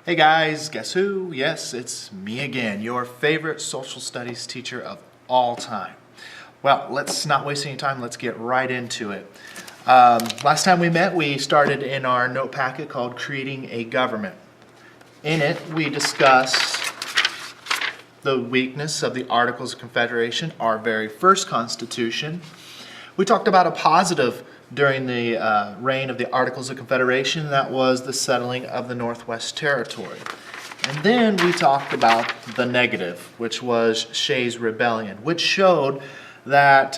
Hey guys, guess who? Yes, it's me again, your favorite social studies teacher of all time. Well, let's not waste any time, let's get right into it. Last time we met, we started in our note packet called Creating a Government. In it, we discussed the weakness of the Articles of Confederation, our very first Constitution. We talked about a positive during the reign of the Articles of Confederation, that was the settling of the Northwest Territory. And then we talked about the negative, which was Shays' Rebellion, which showed that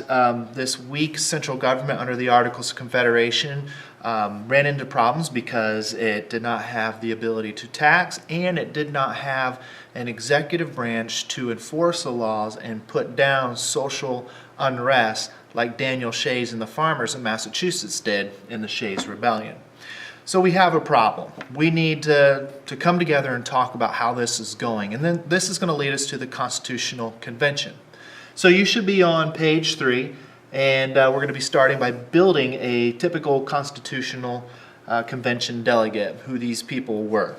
this weak central government under the Articles of Confederation ran into problems because it did not have the ability to tax, and it did not have an executive branch to enforce the laws and put down social unrest like Daniel Shays and the farmers in Massachusetts did in the Shays' Rebellion. So we have a problem. We need to come together and talk about how this is going. And then this is going to lead us to the Constitutional Convention. So you should be on page 3, and we're going to be starting by building a typical Constitutional Convention delegate, who these people were.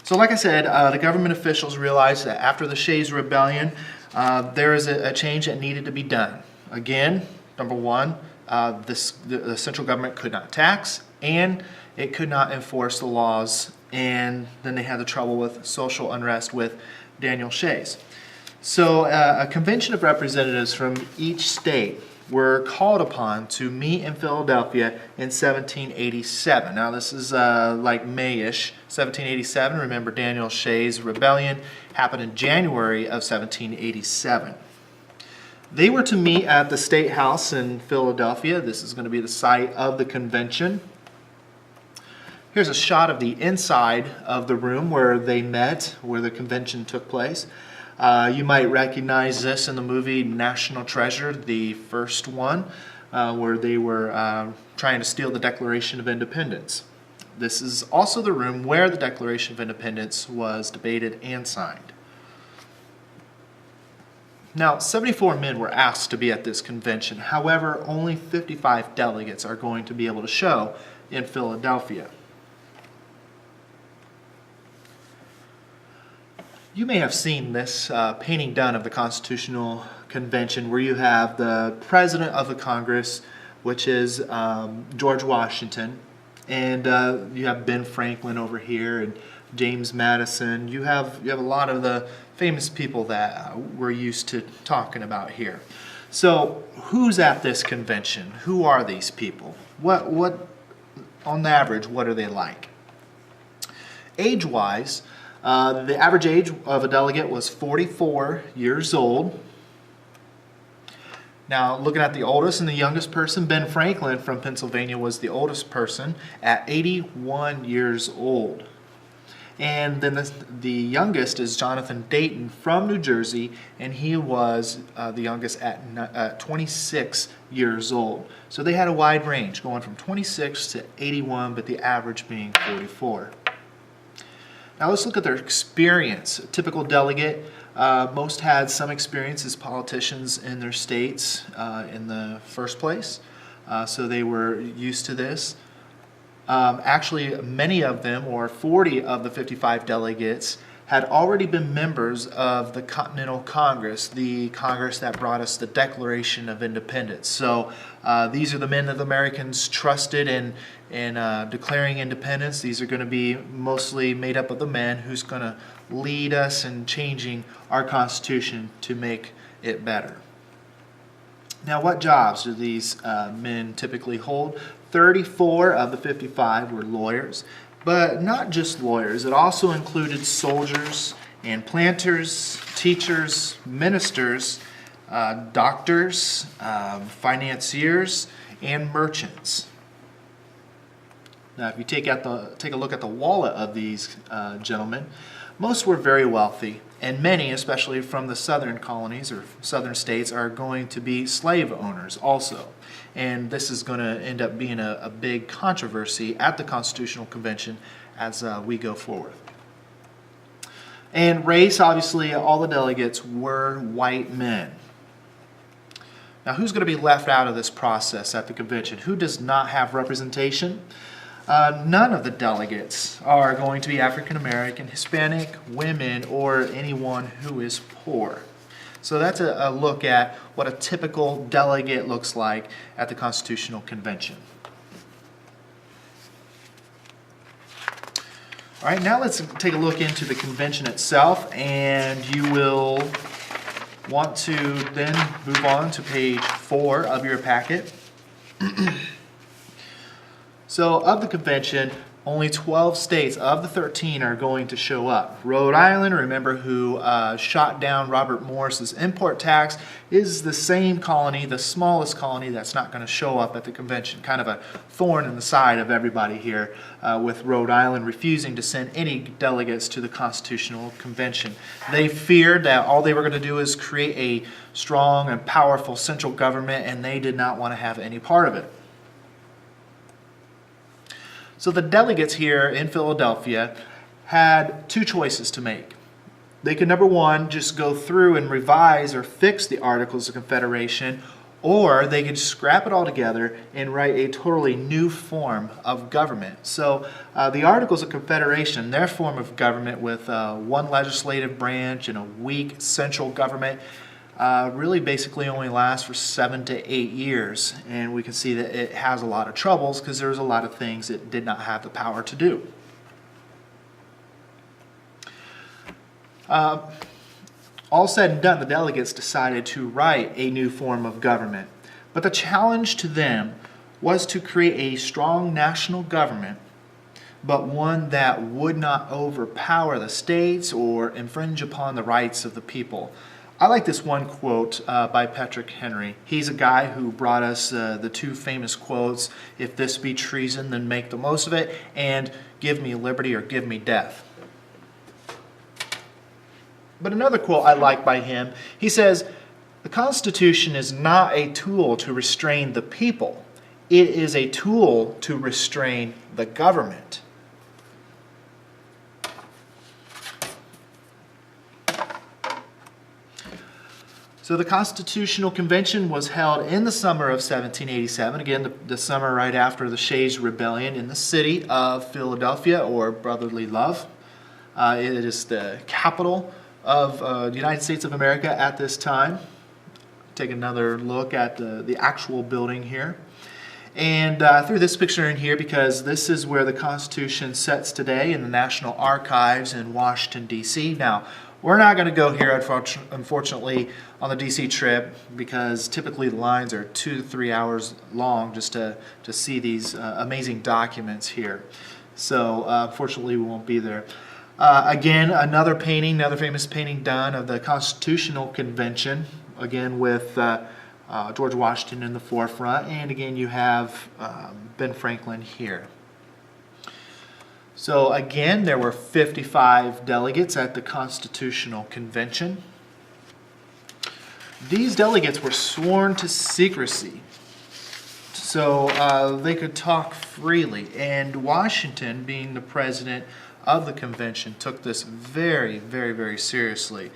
So like I said, the government officials realized that after the Shays' Rebellion, there is a change that needed to be done. Again, number one, the central government could not tax, and it could not enforce the laws, and then they had the trouble with social unrest with Daniel Shays. So a convention of representatives from each state were called upon to meet in Philadelphia in 1787. Now this is like May-ish, 1787. Remember, Daniel Shays' Rebellion happened in January of 1787. They were to meet at the State House in Philadelphia. This is going to be the site of the convention. Here's a shot of the inside of the room where they met, where the convention took place. You might recognize this in the movie National Treasure, the first one, where they were trying to steal the Declaration of Independence. This is also the room where the Declaration of Independence was debated and signed. Now, 74 men were asked to be at this convention. However, only 55 delegates are going to be able to show in Philadelphia. You may have seen this painting done of the Constitutional Convention, where you have the President of the Congress, which is George Washington, and you have Ben Franklin over here, and James Madison. You have a lot of the famous people that we're used to talking about here. So who's at this convention? Who are these people? What on average, what are they like? Age-wise, the average age of a delegate was 44 years old. Now, looking at the oldest and the youngest person, Ben Franklin from Pennsylvania was the oldest person at 81 years old. And then the youngest is Jonathan Dayton from New Jersey, and he was the youngest at 26 years old. So they had a wide range, going from 26 to 81, but the average being 44. Now let's look at their experience. A typical delegate, most had some experience as politicians in their states in the first place, so they were used to this. Actually, many of them, or 40 of the 55 delegates, had already been members of the Continental Congress, the Congress that brought us the Declaration of Independence. So these are the men that the Americans trusted in declaring independence. These are going to be mostly made up of the men who's going to lead us in changing our Constitution to make it better. Now, what jobs do these men typically hold? 34 of the 55 were lawyers, but not just lawyers. It also included soldiers and planters, teachers, ministers, doctors, financiers, and merchants. Now, if you take a look at the wallet of these gentlemen, most were very wealthy, and many, especially from the southern colonies or southern states, are going to be slave owners also. And this is going to end up being a big controversy at the Constitutional Convention as we go forward. And race, obviously, all the delegates were white men. Now, who's going to be left out of this process at the convention? Who does not have representation? None of the delegates are going to be African American, Hispanic, women, or anyone who is poor. So that's a look at what a typical delegate looks like at the Constitutional Convention. All right, now let's take a look into the convention itself, and you will want to then move on to page 4 of your packet. So of the convention, only 12 states of the 13 are going to show up. Rhode Island, remember, who shot down Robert Morris's import tax, is the same colony, the smallest colony that's not going to show up at the convention. Kind of a thorn in the side of everybody here, with Rhode Island refusing to send any delegates to the Constitutional Convention. They feared that all they were going to do is create a strong and powerful central government, and they did not want to have any part of it. So the delegates here in Philadelphia had two choices to make. They could, number one, just go through and revise or fix the Articles of Confederation, or they could scrap it all together and write a totally new form of government. So the Articles of Confederation, their form of government with one legislative branch and a weak central government, really basically only lasts for 7 to 8 years, and we can see that it has a lot of troubles because there's a lot of things it did not have the power to do. All said and done, the delegates decided to write a new form of government, but the challenge to them was to create a strong national government, but one that would not overpower the states or infringe upon the rights of the people. I like this one quote by Patrick Henry. He's a guy who brought us the two famous quotes, "If this be treason, then make the most of it," and "Give me liberty or give me death." But another quote I like by him, he says, "The Constitution is not a tool to restrain the people. It is a tool to restrain the government." So the Constitutional Convention was held in the summer of 1787, again the summer right after the Shays' Rebellion, in the city of Philadelphia, or Brotherly Love. It is the capital of the United States of America at this time. Take another look at the actual building here. And through this picture in here, because this is where the Constitution sits today in the National Archives in Washington, D.C. Now, we're not going to go here, unfortunately, on the D.C. trip, because typically the lines are 2 to 3 hours long just to see these amazing documents here. So, unfortunately, we won't be there. Again, another painting, another famous painting done of the Constitutional Convention, again with George Washington in the forefront, and again you have Ben Franklin here. So again, there were 55 delegates at the Constitutional Convention. These delegates were sworn to secrecy, so they could talk freely, and Washington, being the president of the convention, took this very, very, very seriously.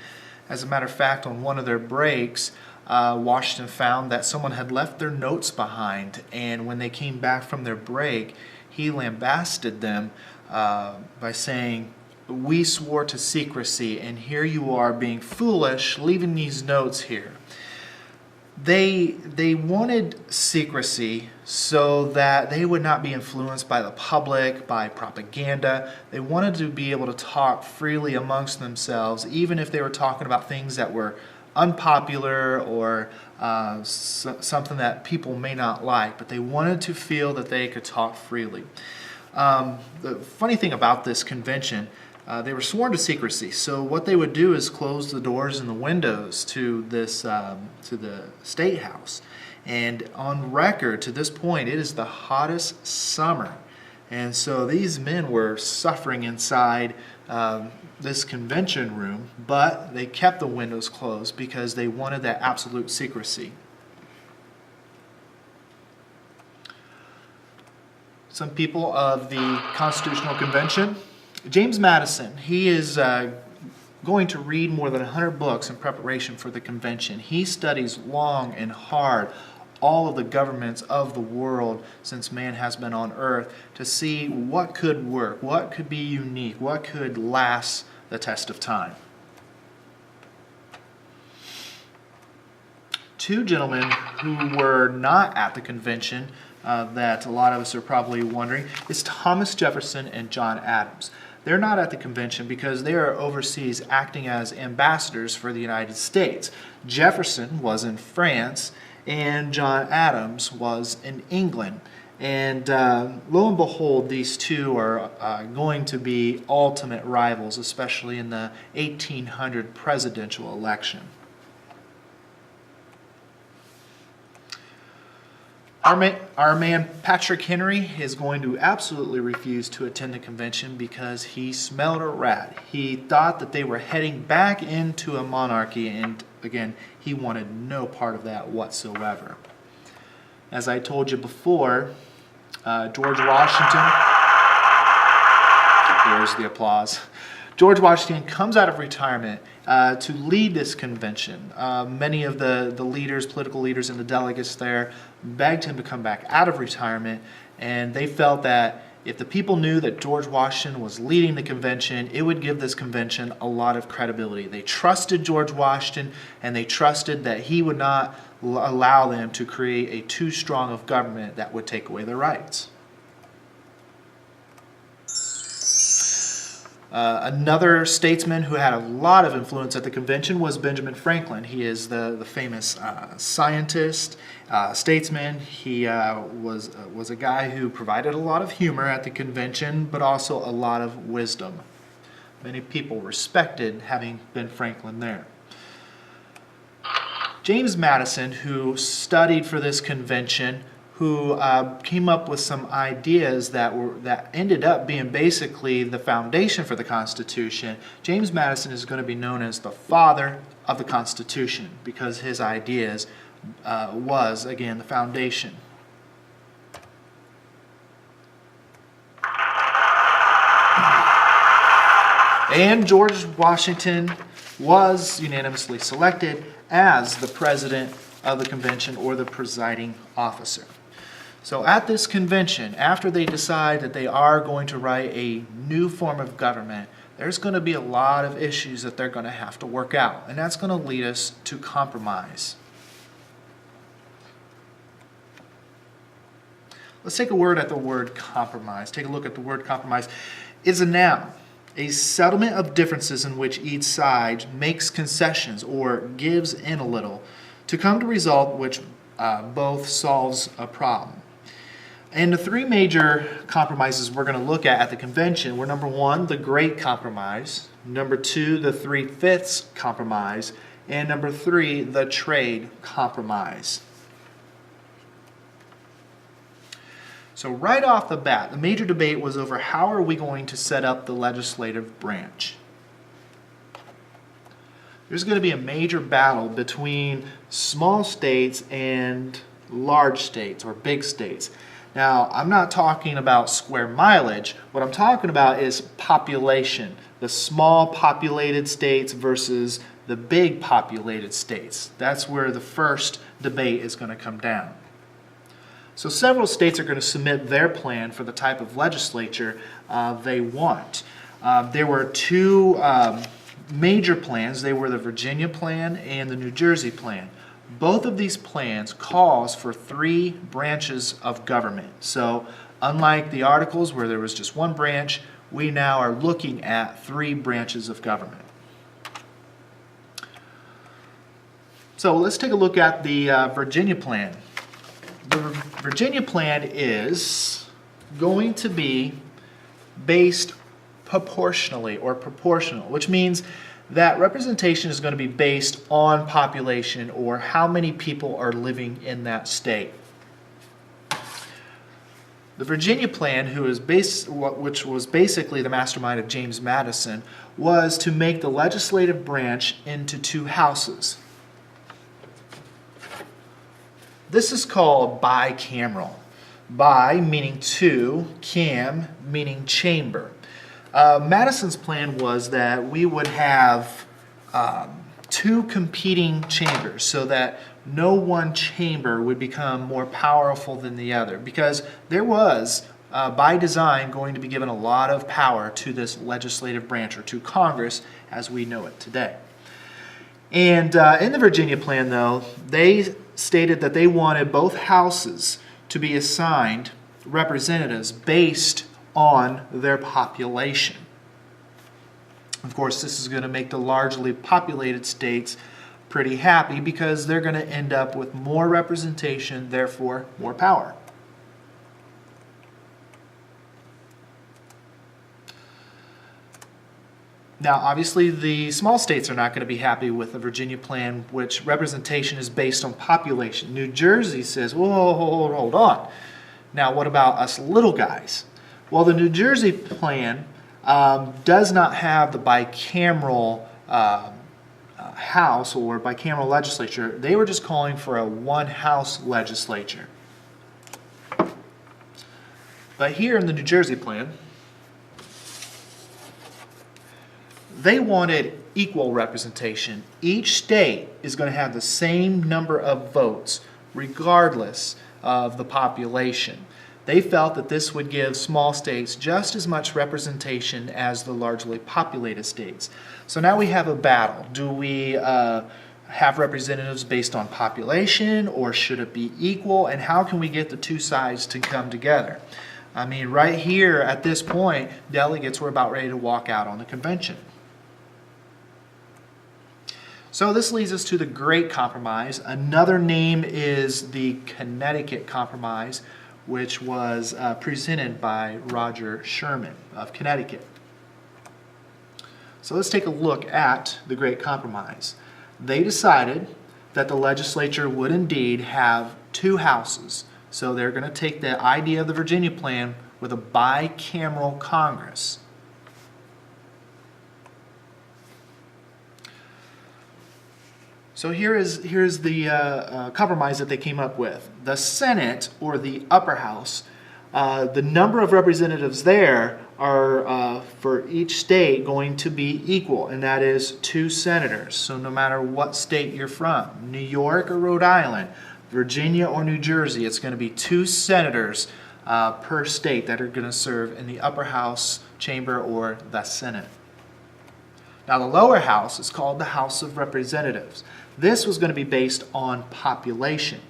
As a matter of fact, on one of their breaks, Washington found that someone had left their notes behind, and when they came back from their break, he lambasted them by saying, "We swore to secrecy, and here you are being foolish, leaving these notes here." They wanted secrecy so that they would not be influenced by the public, by propaganda. They wanted to be able to talk freely amongst themselves, even if they were talking about things that were unpopular or something that people may not like, but they wanted to feel that they could talk freely. The funny thing about this convention, they were sworn to secrecy, so what they would do is close the doors and the windows to this to the State House. And on record, to this point, it is the hottest summer, and so these men were suffering inside this convention room, but they kept the windows closed because they wanted that absolute secrecy. Some people of the Constitutional Convention. James Madison, he is going to read more than 100 books in preparation for the convention. He studies long and hard all of the governments of the world since man has been on earth to see what could work, what could be unique, what could last the test of time. Two gentlemen who were not at the convention that a lot of us are probably wondering is Thomas Jefferson and John Adams. They're not at the convention because they are overseas acting as ambassadors for the United States. Jefferson was in France and John Adams was in England. And lo and behold, these two are going to be ultimate rivals, especially in the 1800 presidential election. Our man Patrick Henry is going to absolutely refuse to attend the convention because he smelled a rat. He thought that they were heading back into a monarchy, and again, he wanted no part of that whatsoever. As I told you before, George Washington, there's the applause. George Washington comes out of retirement to lead this convention. Many of the leaders, political leaders and the delegates there begged him to come back out of retirement, and they felt that if the people knew that George Washington was leading the convention, it would give this convention a lot of credibility. They trusted George Washington, and they trusted that he would not allow them to create a too strong of government that would take away their rights. Another statesman who had a lot of influence at the convention was Benjamin Franklin. He is the famous scientist, statesman. He was a guy who provided a lot of humor at the convention, but also a lot of wisdom. Many people respected having Ben Franklin there. James Madison, who studied for this convention, who came up with some ideas that ended up being basically the foundation for the Constitution. James Madison is going to be known as the father of the Constitution because his ideas was, again, the foundation. And George Washington was unanimously selected as the president of the convention, or the presiding officer. So at this convention, after they decide that they are going to write a new form of government, there's going to be a lot of issues that they're going to have to work out, and that's going to lead us to compromise. Let's take a word at the word compromise. Take a look at the word compromise. It's a noun, a settlement of differences in which each side makes concessions or gives in a little to come to a result which both solves a problem. And the three major compromises we're going to look at the convention were, number one, the Great Compromise, number two, the Three-Fifths Compromise, and number three, the Trade Compromise. So right off the bat, the major debate was over how are we going to set up the legislative branch. There's going to be a major battle between small states and large states or big states. Now, I'm not talking about square mileage. What I'm talking about is population. The small populated states versus the big populated states. That's where the first debate is going to come down. So several states are going to submit their plan for the type of legislature they want. There were two major plans. They were the Virginia plan and the New Jersey plan. Both of these plans calls for three branches of government. So unlike the Articles where there was just one branch, we now are looking at three branches of government. So let's take a look at the Virginia plan. The Virginia plan is going to be based proportionally or proportional, which means that representation is going to be based on population or how many people are living in that state. The Virginia plan, which was basically the mastermind of James Madison, was to make the legislative branch into two houses. This is called bicameral. Bi meaning two, cam meaning chamber. Madison's plan was that we would have two competing chambers so that no one chamber would become more powerful than the other, because there was, by design, going to be given a lot of power to this legislative branch, or to Congress as we know it today. And in the Virginia plan, though, they stated that they wanted both houses to be assigned representatives based on their population. Of course, this is going to make the largely populated states pretty happy, because they're going to end up with more representation, therefore more power. Now, obviously, the small states are not going to be happy with the Virginia plan, which representation is based on population. New Jersey says, whoa, hold on. Now, what about us little guys? Well, the New Jersey plan does not have the bicameral House or bicameral legislature. They were just calling for a one-house legislature. But here in the New Jersey plan, they wanted equal representation. Each state is going to have the same number of votes regardless of the population. They felt that this would give small states just as much representation as the largely populated states. So now we have a battle. Do we have representatives based on population, or should it be equal? And how can we get the two sides to come together? I mean, right here at this point, delegates were about ready to walk out on the convention. So this leads us to the Great Compromise. Another name is the Connecticut Compromise, which was presented by Roger Sherman of Connecticut. So let's take a look at the Great Compromise. They decided that the legislature would indeed have two houses. So they're going to take the idea of the Virginia plan with a bicameral Congress. So here's the compromise that they came up with. The Senate, or the upper house, the number of representatives there are for each state going to be equal, and that is 2 senators. So no matter what state you're from, New York or Rhode Island, Virginia or New Jersey, it's going to be 2 senators per state that are going to serve in the upper house chamber, or the Senate. Now the lower house is called the House of Representatives. This was going to be based on population.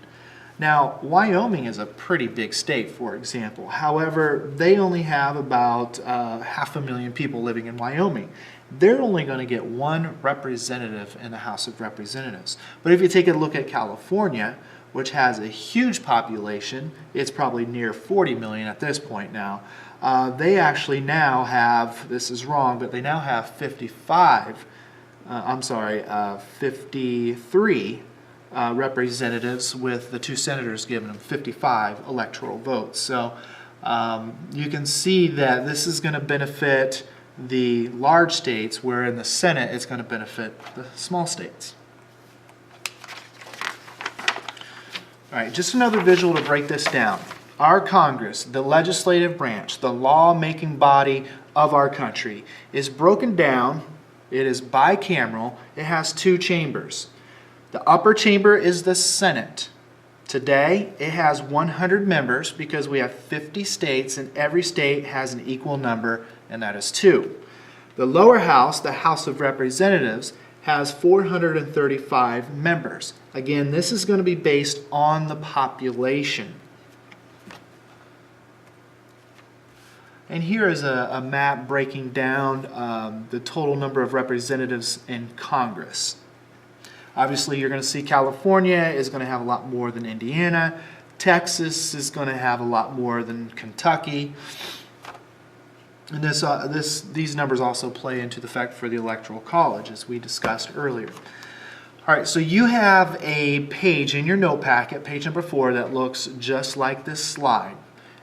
Now, Wyoming is a pretty big state, for example. However, they only have about 500,000 people living in Wyoming. They're only going to get 1 representative in the House of Representatives. But if you take a look at California, which has a huge population, it's probably near 40 million at this point now, they actually now have, this is wrong, but they now have 53 representatives, with the 2 senators giving them 55 electoral votes. So you can see that this is going to benefit the large states, where in the Senate it's going to benefit the small states. All right, just another visual to break this down. Our Congress, the legislative branch, the law-making body of our country, is broken down. It is bicameral. It has 2 chambers. The upper chamber is the Senate. Today, it has 100 members because we have 50 states, and every state has an equal number, and that is 2. The lower house, the House of Representatives, has 435 members. Again, this is going to be based on the population. And here is a map breaking down the total number of representatives in Congress. Obviously, you're going to see California is going to have a lot more than Indiana. Texas is going to have a lot more than Kentucky. And these numbers also play into the fact for the Electoral College, as we discussed earlier. All right, so you have a page in your note packet, page number 4, that looks just like this slide.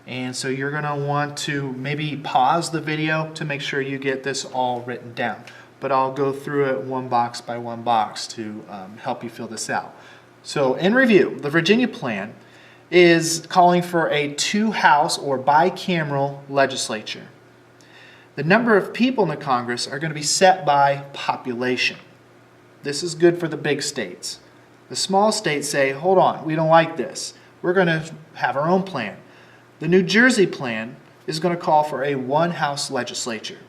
And so you're going to want to maybe pause the video to make sure you get this all written down. But I'll go through it one box by one box to help you fill this out. So in review, the Virginia plan is calling for a 2-house or bicameral legislature. The number of people in the Congress are going to be set by population. This is good for the big states. The small states say, hold on, we don't like this. We're going to have our own plan. The New Jersey plan is going to call for a one-house legislature.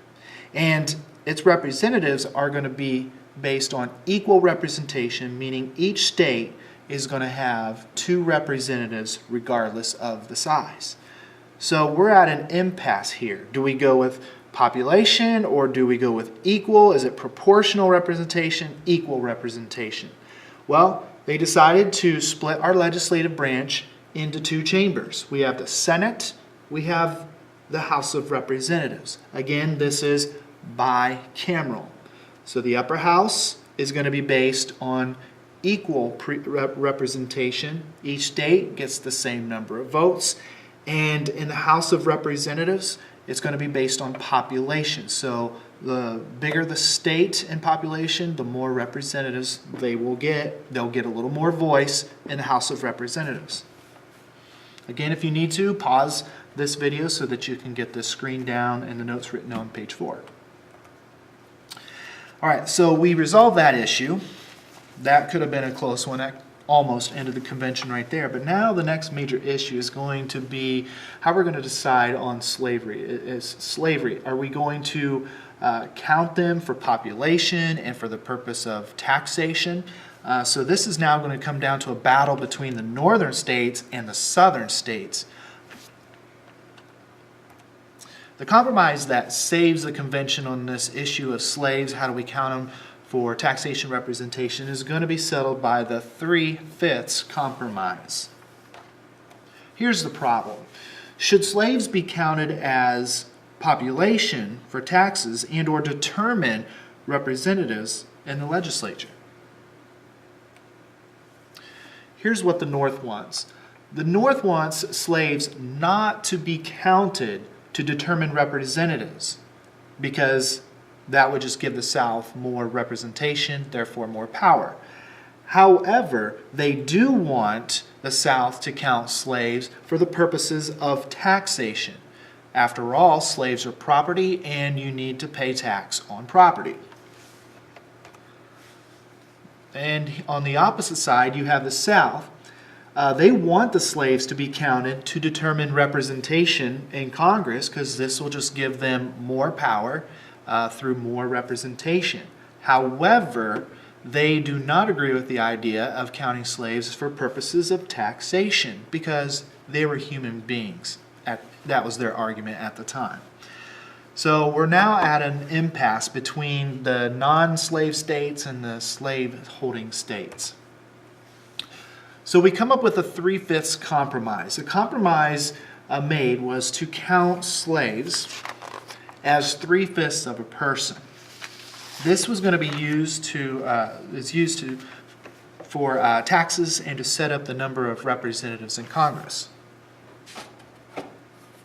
And its representatives are going to be based on equal representation, meaning each state is going to have 2 representatives regardless of the size. So we're at an impasse here. Do we go with population or do we go with equal? Is it proportional representation, equal representation? Well, they decided to split our legislative branch into 2 chambers. We have the Senate, we have the House of Representatives. Again, this is bicameral. So the upper house is going to be based on equal representation. Each state gets the same number of votes. And in the House of Representatives, it's going to be based on population. So the bigger the state in population, the more representatives they will get. They'll get a little more voice in the House of Representatives. Again, if you need to, pause this video so that you can get the screen down and the notes written on page 4. All right, so we resolved that issue. That could have been a close one. That almost ended the convention right there. But now the next major issue is going to be how we're going to decide on slavery. Are we going to count them for population and for the purpose of taxation? So this is now going to come down to a battle between the northern states and the southern states. The compromise that saves the convention on this issue of slaves, how do we count them for taxation representation, is going to be settled by the 3/5 compromise. Here's the problem. Should slaves be counted as population for taxes and or determine representatives in the legislature? Here's what the North wants. The North wants slaves not to be counted to determine representatives, because that would just give the South more representation, therefore more power. However, they do want the South to count slaves for the purposes of taxation. After all, slaves are property and you need to pay tax on property. And on the opposite side, you have the South. They want the slaves to be counted to determine representation in Congress, because this will just give them more power through more representation. However, they do not agree with the idea of counting slaves for purposes of taxation, because they were human beings. That was their argument at the time. So we're now at an impasse between the non-slave states and the slave-holding states. So we come up with a 3/5 compromise. The compromise made was to count slaves as 3/5 of a person. This was going to be used for taxes and to set up the number of representatives in Congress.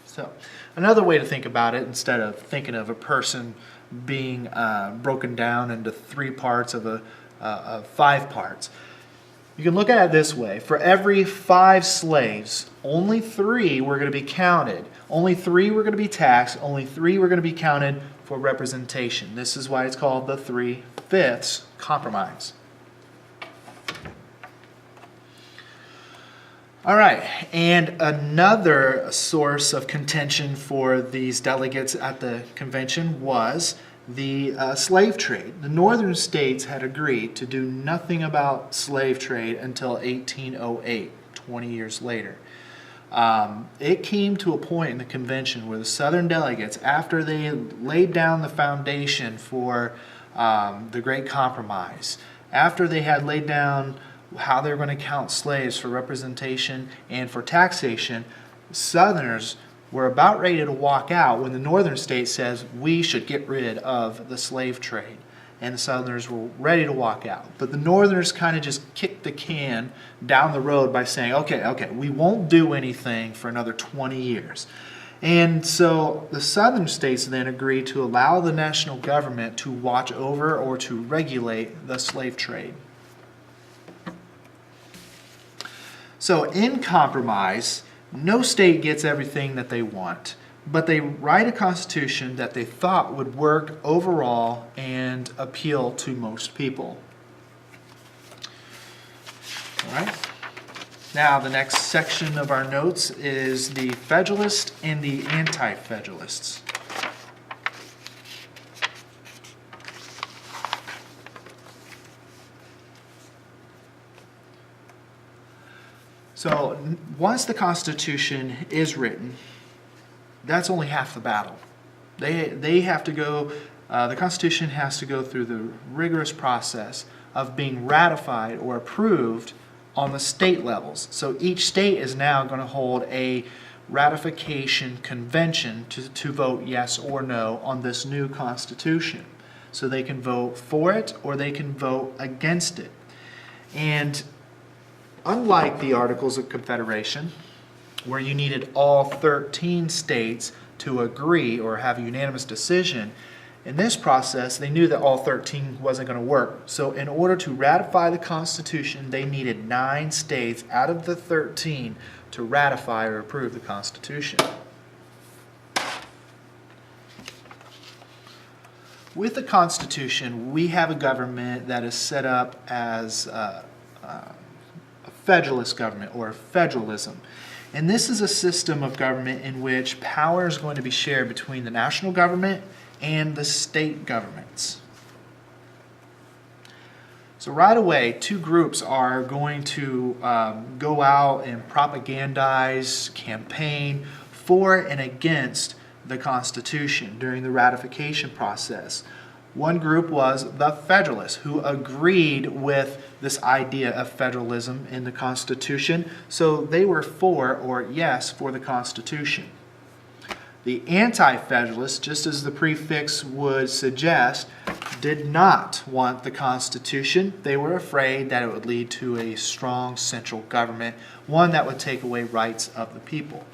So another way to think about it, instead of thinking of a person being broken down into 3 parts of 5 parts, you can look at it this way. For every 5 slaves, only 3 were going to be counted. Only 3 were going to be taxed. Only 3 were going to be counted for representation. This is why it's called the 3/5 compromise. All right, and another source of contention for these delegates at the convention was the slave trade. The northern states had agreed to do nothing about slave trade until 1808, 20 years later. It came to a point in the convention where the southern delegates, after they laid down the foundation for the Great Compromise, after they had laid down how they were going to count slaves for representation and for taxation, Southerners were about ready to walk out when the northern state says we should get rid of the slave trade. And the Southerners were ready to walk out. But the Northerners kind of just kicked the can down the road by saying, okay, we won't do anything for another 20 years. And so the Southern states then agreed to allow the national government to watch over or to regulate the slave trade. So in compromise, no state gets everything that they want, but they write a constitution that they thought would work overall and appeal to most people. All right. Now, the next section of our notes is the Federalists and the Anti-Federalists. So, once the Constitution is written, that's only half the battle. They have to go, the Constitution has to go through the rigorous process of being ratified or approved on the state levels. So each state is now going to hold a ratification convention to vote yes or no on this new Constitution. So they can vote for it or they can vote against it. And unlike the Articles of Confederation, where you needed all 13 states to agree or have a unanimous decision, in this process, they knew that all 13 wasn't going to work. So in order to ratify the Constitution, they needed 9 states out of the 13 to ratify or approve the Constitution. With the Constitution, we have a government that is set up as a federalist government, or federalism. And this is a system of government in which power is going to be shared between the national government and the state governments. So right away, 2 groups are going to go out and propagandize, campaign for and against the Constitution during the ratification process. One group was the Federalists, who agreed with this idea of federalism in the Constitution, so they were for, or yes, for the Constitution. The Anti-Federalists, just as the prefix would suggest, did not want the Constitution. They were afraid that it would lead to a strong central government, one that would take away rights of the people.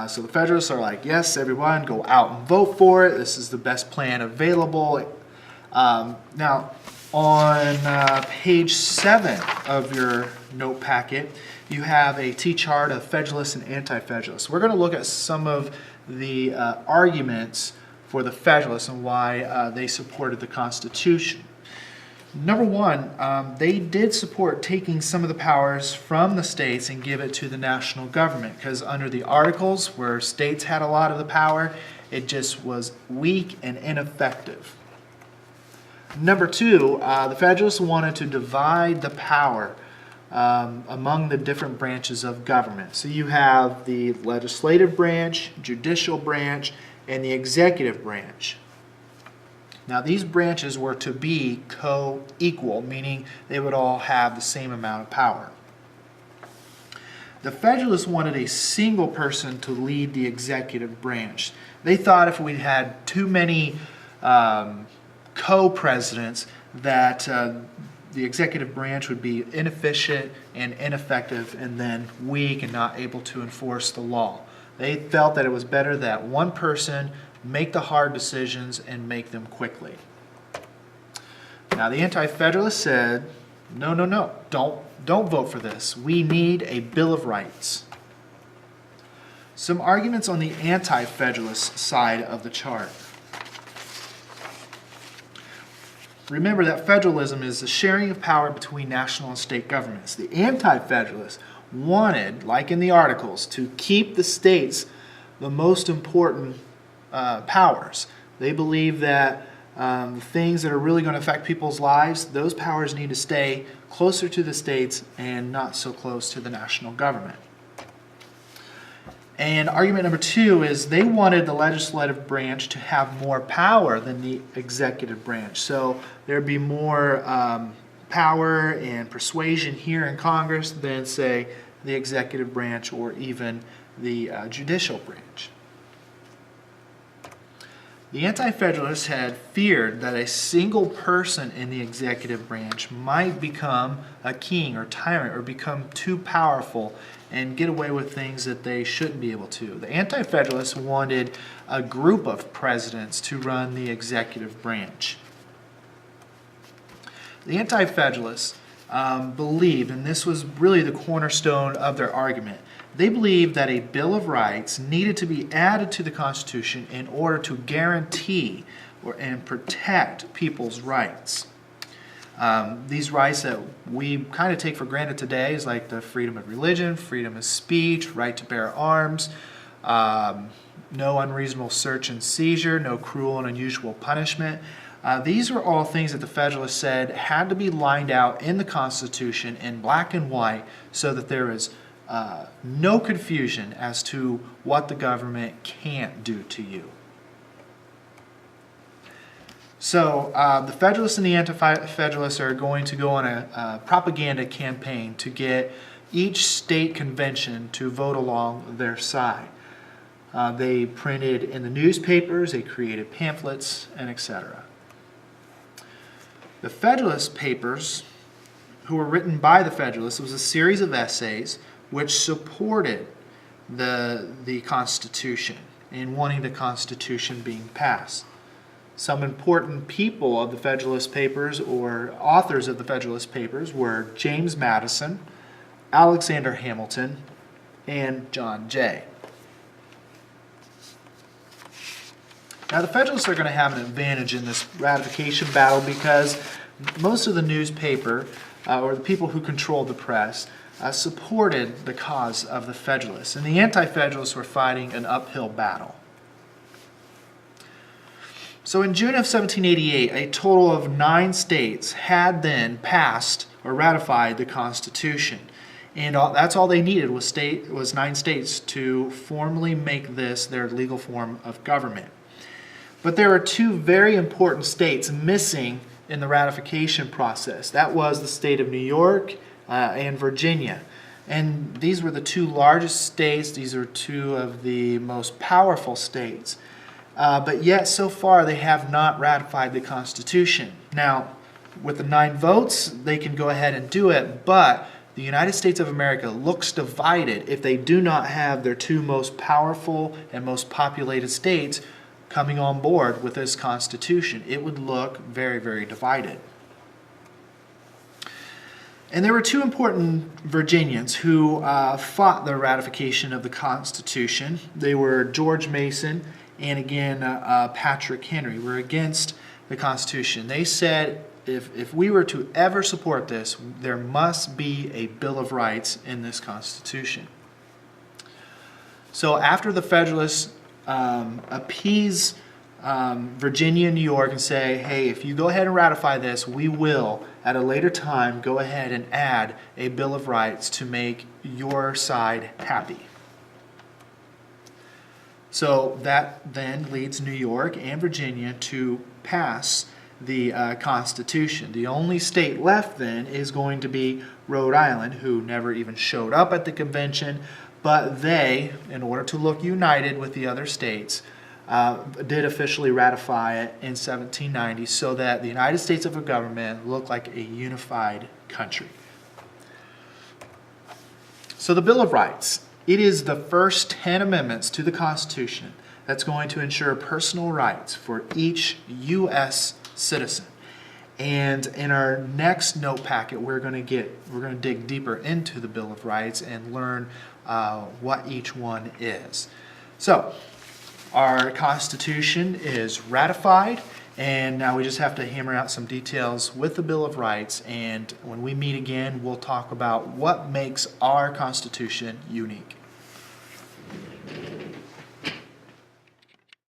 So the Federalists are like, yes, everyone, go out and vote for it. This is the best plan available. Now, on page 7 of your note packet, you have a T-chart of Federalists and Anti-Federalists. We're going to look at some of the arguments for the Federalists and why they supported the Constitution. Number one, they did support taking some of the powers from the states and give it to the national government, because under the Articles, where states had a lot of the power, it just was weak and ineffective. Number two, the Federalists wanted to divide the power among the different branches of government. So you have the legislative branch, judicial branch, and the executive branch. Now, these branches were to be co-equal, meaning they would all have the same amount of power. The Federalists wanted a single person to lead the executive branch. They thought if we had too many co-presidents, that the executive branch would be inefficient and ineffective and then weak and not able to enforce the law. They felt that it was better that one person make the hard decisions and make them quickly. Now, the Anti-Federalists said, no, don't vote for this. We need a Bill of Rights. Some arguments on the Anti-Federalist side of the chart. Remember that federalism is the sharing of power between national and state governments. The Anti-Federalists wanted, like in the Articles, to keep the states the most important powers. They believe that things that are really going to affect people's lives, those powers need to stay closer to the states and not so close to the national government. And argument number two is they wanted the legislative branch to have more power than the executive branch. So there'd be more power and persuasion here in Congress than, say, the executive branch or even the judicial branch. The Anti-Federalists had feared that a single person in the executive branch might become a king or tyrant or become too powerful and get away with things that they shouldn't be able to. The Anti-Federalists wanted a group of presidents to run the executive branch. The Anti-Federalists believed, and this was really the cornerstone of their argument, they believed that a Bill of Rights needed to be added to the Constitution in order to guarantee and protect people's rights. These rights that we kind of take for granted today is like the freedom of religion, freedom of speech, right to bear arms, no unreasonable search and seizure, no cruel and unusual punishment. These are all things that the Federalists said had to be lined out in the Constitution in black and white so that there is no confusion as to what the government can't do to you. So the Federalists and the Anti-Federalists are going to go on a propaganda campaign to get each state convention to vote along their side. They printed in the newspapers, they created pamphlets, and etc. The Federalist Papers, who were written by the Federalists, was a series of essays which supported the Constitution and wanting the Constitution being passed. Some important people of the Federalist Papers, or authors of the Federalist Papers, were James Madison, Alexander Hamilton, and John Jay. Now, the Federalists are going to have an advantage in this ratification battle because most of the newspaper, or the people who controlled the press, supported the cause of the Federalists, and the Anti-Federalists were fighting an uphill battle. So in June of 1788, a total of 9 states had then passed or ratified the Constitution. And that's all they needed was 9 states to formally make this their legal form of government. But there are 2 very important states missing in the ratification process. That was the state of New York and Virginia. And these were the 2 largest states. These are 2 of the most powerful states. But yet, so far, they have not ratified the Constitution. Now, with the 9 votes, they can go ahead and do it, but the United States of America looks divided if they do not have their 2 most powerful and most populated states coming on board with this Constitution. It would look very, very divided. And there were 2 important Virginians who fought the ratification of the Constitution. They were George Mason and again Patrick Henry were against the Constitution. They said if we were to ever support this, there must be a Bill of Rights in this Constitution. So after the Federalists appease Virginia and New York and say, hey, if you go ahead and ratify this, we will at a later time go ahead and add a Bill of Rights to make your side happy. So that then leads New York and Virginia to pass the Constitution. The only state left then is going to be Rhode Island, who never even showed up at the convention, but they, in order to look united with the other states, did officially ratify it in 1790 so that the United States of government looked like a unified country. So the Bill of Rights. It is the first 10 amendments to the Constitution that's going to ensure personal rights for each U.S. citizen. And in our next note packet, we're going to dig deeper into the Bill of Rights and learn what each one is. So, our Constitution is ratified, and now we just have to hammer out some details with the Bill of Rights. And when we meet again, we'll talk about what makes our Constitution unique.